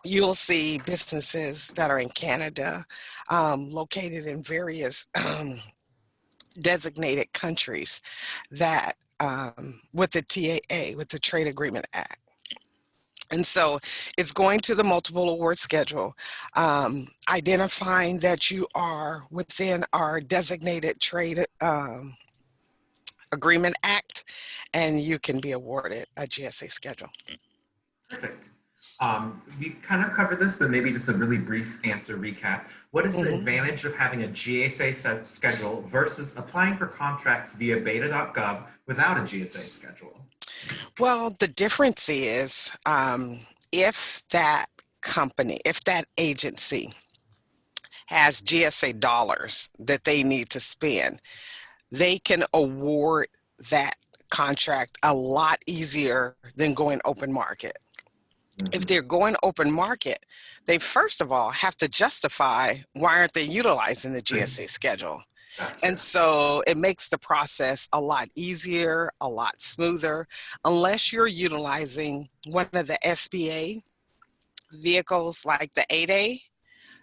B: you'll see businesses that are in Canada, located in various designated countries that with the TAA, with the Trade Agreement Act. And so it's going to the multiple award schedule, identifying that you are within our designated trade agreement act, and you can be awarded a GSA schedule.
A: Perfect. We've kind of covered this, but maybe just a really brief answer recap. What is the advantage of having a GSA schedule versus applying for contracts via beta.gov without a GSA schedule?
B: Well, the difference is if that company, if that agency has GSA dollars that they need to spend, they can award that contract a lot easier than going open market. If they're going open market, they first of all have to justify why aren't they utilizing the GSA schedule.
A: Gotcha.
B: And so it makes the process a lot easier, a lot smoother, unless you're utilizing one of the SBA vehicles like the 8A.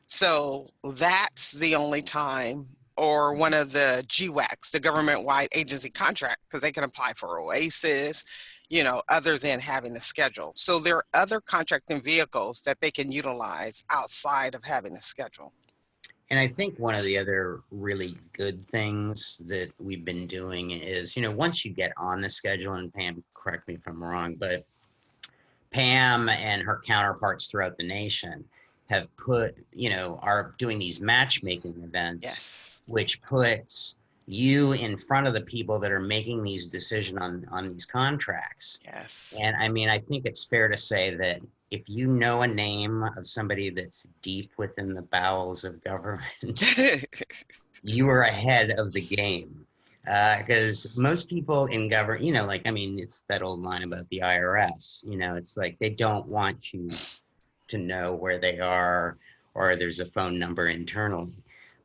B: So that's the only time, or one of the GWACs, the government-wide agency contract, because they can apply for OASIS, you know, other than having the schedule. So there are other contracting vehicles that they can utilize outside of having a schedule.
C: And I think one of the other really good things that we've been doing is, you know, once you get on the schedule, and Pam, correct me if I'm wrong, but Pam and her counterparts throughout the nation have put, you know, are doing these matchmaking events,
B: Yes.
C: which puts you in front of the people that are making these decisions on these contracts.
B: Yes.
C: And I mean, I think it's fair to say that if you know a name of somebody that's deep within the bowels of government, you are ahead of the game. Because most people in government, you know, like, I mean, it's that old line about the IRS, you know, it's like they don't want you to know where they are, or there's a phone number internally.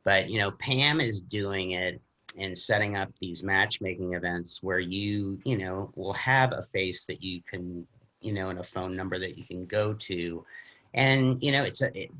C: But, you know, Pam is doing it and setting up these matchmaking events where you know, will have a face that you can, you know, and a phone number that you can go to. And, you know,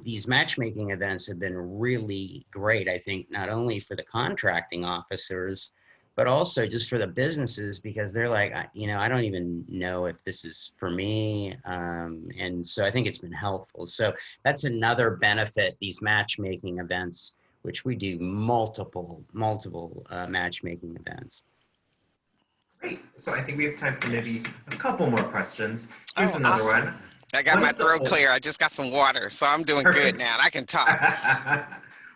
C: these matchmaking events have been really great, I think, not only for the contracting officers, but also just for the businesses, because they're like, you know, I don't even know if this is for me. And so I think it's been helpful. So that's another benefit, these matchmaking events, which we do multiple matchmaking events.
A: Great. So I think we have time for maybe a couple more questions. Here's
B: Oh,
A: another
B: awesome.
A: one.
B: I got
A: What
B: my
A: is the
B: throat clear. I just got some water, so I'm doing
A: Perfect.
B: good now. I can talk.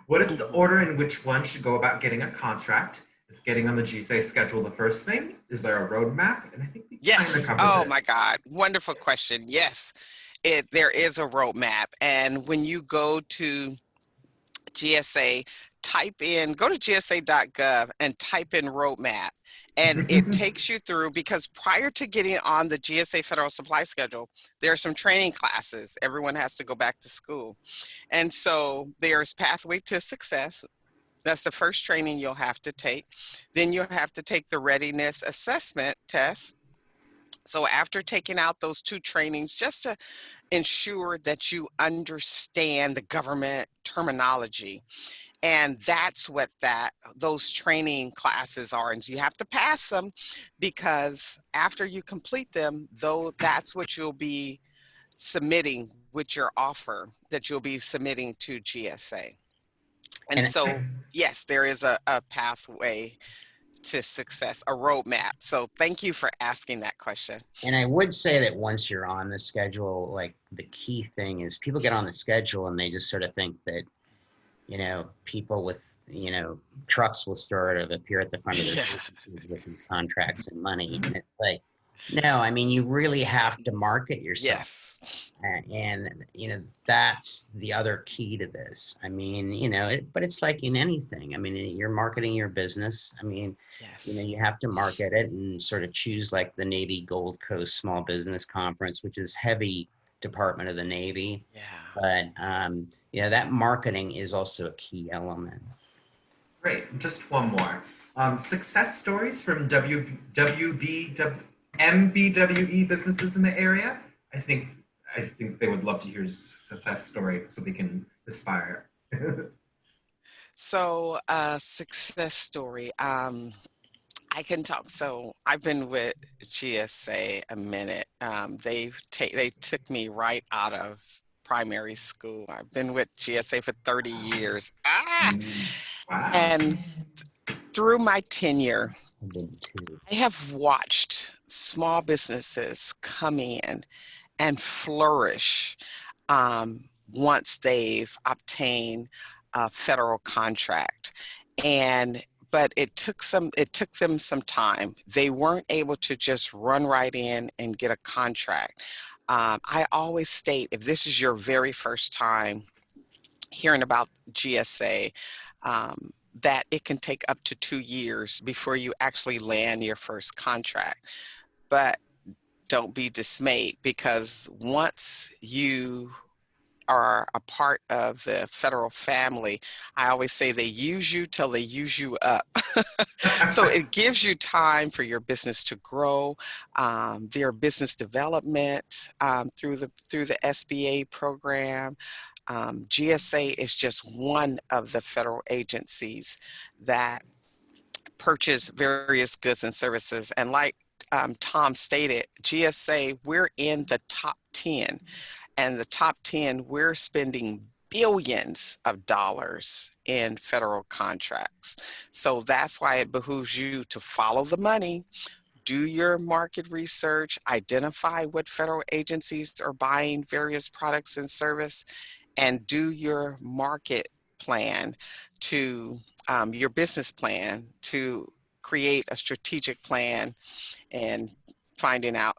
A: What is the order in which one should go about getting a contract? Is getting on the GSA schedule the first thing? Is there a roadmap? And I think we kind of
B: Yes.
A: covered
B: Oh
A: it.
B: my God. Wonderful question. Yes, there is a roadmap. And when you go to GSA, go to gsa.gov and type in roadmap. And it takes you through, because prior to getting on the GSA federal supply schedule, there are some training classes. Everyone has to go back to school. And so there's Pathway to Success. That's the first training you'll have to take. Then you'll have to take the readiness assessment test. So after taking out those 2 trainings, just to ensure that you understand the government terminology. And that's what those training classes are. And so you have to pass them, because after you complete them, though, that's what you'll be submitting with your offer that you'll be submitting to GSA. And so, yes, there is a pathway to success, a roadmap. So thank you for asking that question.
C: And I would say that once you're on the schedule, like, the key thing is people get on the schedule and they just sort of think that, you know, people with, you know, trucks will sort of appear at the front of their businesses with these contracts and money. And it's like, no, I mean, you really have to market yourself.
B: Yes.
C: And, you know, that's the other key to this. I mean, you know, but it's like in anything. I mean, you're marketing your business. I mean,
B: Yes.
C: you know, you have to market it and sort of choose, like, the Navy Gold Coast Small Business Conference, which is heavy Department of the Navy.
B: Yeah.
C: But, you know, that marketing is also a key element.
A: Great. Just one more. Success stories from MBWE businesses in the area. I think they would love to hear a success story so they can aspire.
B: So, success story. I can talk. So I've been with GSA a minute. They took me right out of primary school. I've been with GSA for 30 years.
A: Wow.
B: And through my tenure,
C: I did too.
B: I have watched small businesses come in and flourish once they've obtained a federal contract. But it took them some time. They weren't able to just run right in and get a contract. I always state, if this is your very first time hearing about GSA, that it can take up to 2 years before you actually land your first contract. But don't be dismayed, because once you are a part of the federal family, I always say they use you till they use you up. So it gives you time for your business to grow, their business development through the SBA program. GSA is just one of the federal agencies that purchase various goods and services. And like Tom stated, GSA, we're in the top 10. And the top 10, we're spending billions of dollars in federal contracts. So that's why it behooves you to follow the money, do your market research, identify what federal agencies are buying various products and service, and do your market plan to your business plan to create a strategic plan and finding out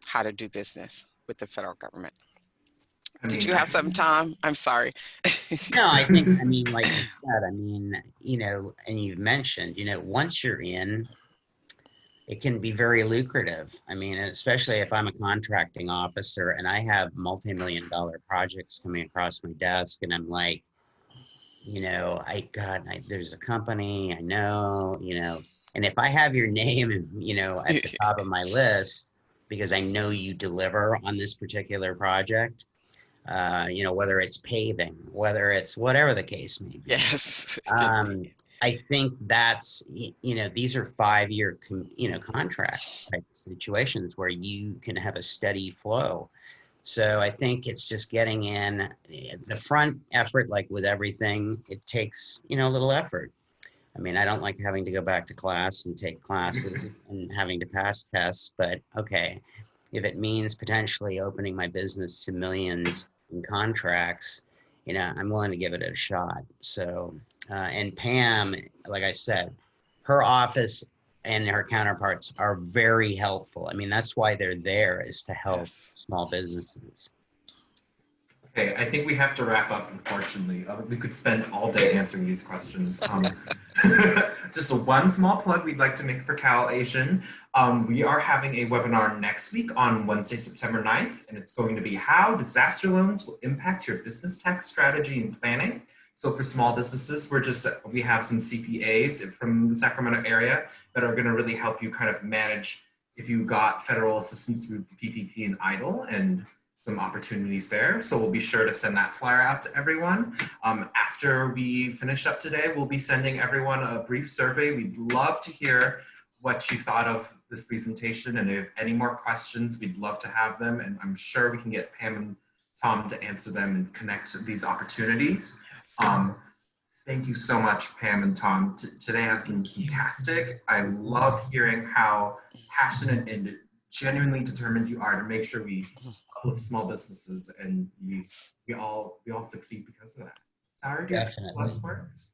B: how to do business with the federal government. Did you have something, Tom? I'm sorry.
C: No, I mean, like you said, and you've mentioned, once you're in, it can be very lucrative. I mean, especially if I'm a contracting officer and I have multi-million-dollar projects coming across my desk, and I'm like, there's a company I know, and if I have your name, at the top of my list, because I know you deliver on this particular project, whether it's paving, whether it's whatever the case may be.
B: Yes.
C: I think that's, these are 5-year, contract type situations where you can have a steady flow. So I think it's just getting in the front effort, like with everything, it takes, a little effort. I mean, I don't like having to go back to class and take classes and having to pass tests, but okay, if it means potentially opening my business to millions in contracts, I'm willing to give it a shot. So, and Pam, like I said, her office and her counterparts are very helpful. I mean, that's why they're there, is to help small businesses.
A: Okay, I think we have to wrap up, unfortunately. We could spend all day answering these questions. Just one small plug we'd like to make for Cal Asian. We are having a webinar next week on Wednesday, September 9th, and it's going to be how disaster loans will impact your business tax strategy and planning. So for small businesses, we have some CPAs from the Sacramento area that are going to really help you kind of manage if you got federal assistance through PPP and EIDL and some opportunities there. So we'll be sure to send that flyer out to everyone. After we finish up today, we'll be sending everyone a brief survey. We'd love to hear what you thought of this presentation, and if any more questions, we'd love to have them. And I'm sure we can get Pam and Tom to answer them and connect these opportunities. Thank you so much, Pam and Tom. Today has been fantastic. I love hearing how passionate and genuinely determined you are to make sure we uplift small businesses, and we all succeed because of that. Saori, do you have last words?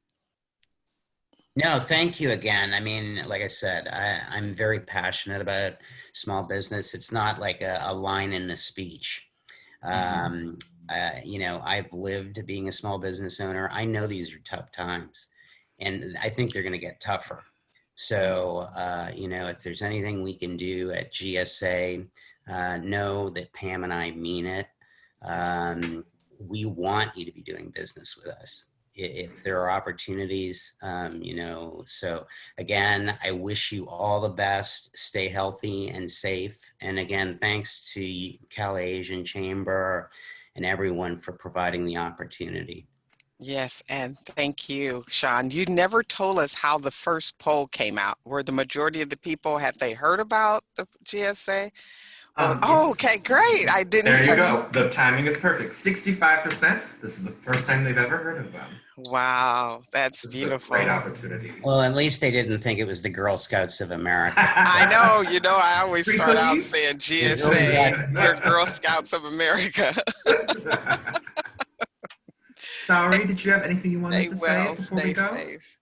C: No, thank you again. I mean, like I said, I'm very passionate about small business. It's not like a line in a speech. I've lived being a small business owner. I know these are tough times, and I think they're going to get tougher. So, if there's anything we can do at GSA, know that Pam and I mean it. We want you to be doing business with us. if there are opportunities, you know, so again, I wish you all the best, stay healthy and safe. And again, thanks to Cali Asian Chamber and everyone for providing the opportunity.
B: Yes, and thank you, Sean. You never told us how the first poll came out. Were the majority of the people, had they heard about the GSA? Oh, okay, great. I didn't.
A: There you go. The timing is perfect. 65%. This is the first time they've ever heard of them.
B: Wow, that's
A: This
B: beautiful.
A: is a great opportunity.
C: Well, at least they didn't think it was the Girl Scouts of America.
B: I know, you know, I always
A: Free
B: start out
A: cookies?
B: saying
C: It's
B: GSA,
C: really
B: you're Girl Scouts of America.
A: Saori, did you have anything you wanted
B: Stay
A: to
B: well,
A: say before we
B: stay
A: go?
B: safe.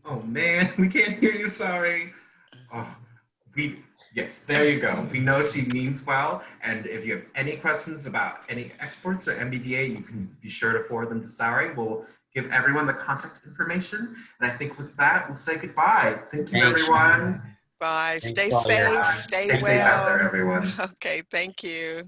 A: Oh man, we can't hear you, Saori. Oh, yes, there you go. We know she means well, and if you have any questions about any exports or MBDA, you can be sure to forward them to Saori. We'll give everyone the contact information, and I think with that, we'll say goodbye. Thank you,
C: Thanks,
A: everyone.
B: Bye,
C: Thanks
B: stay
C: for all your
B: safe,
C: help.
B: stay
A: Stay safe out there,
B: well.
A: everyone.
B: Okay, thank you.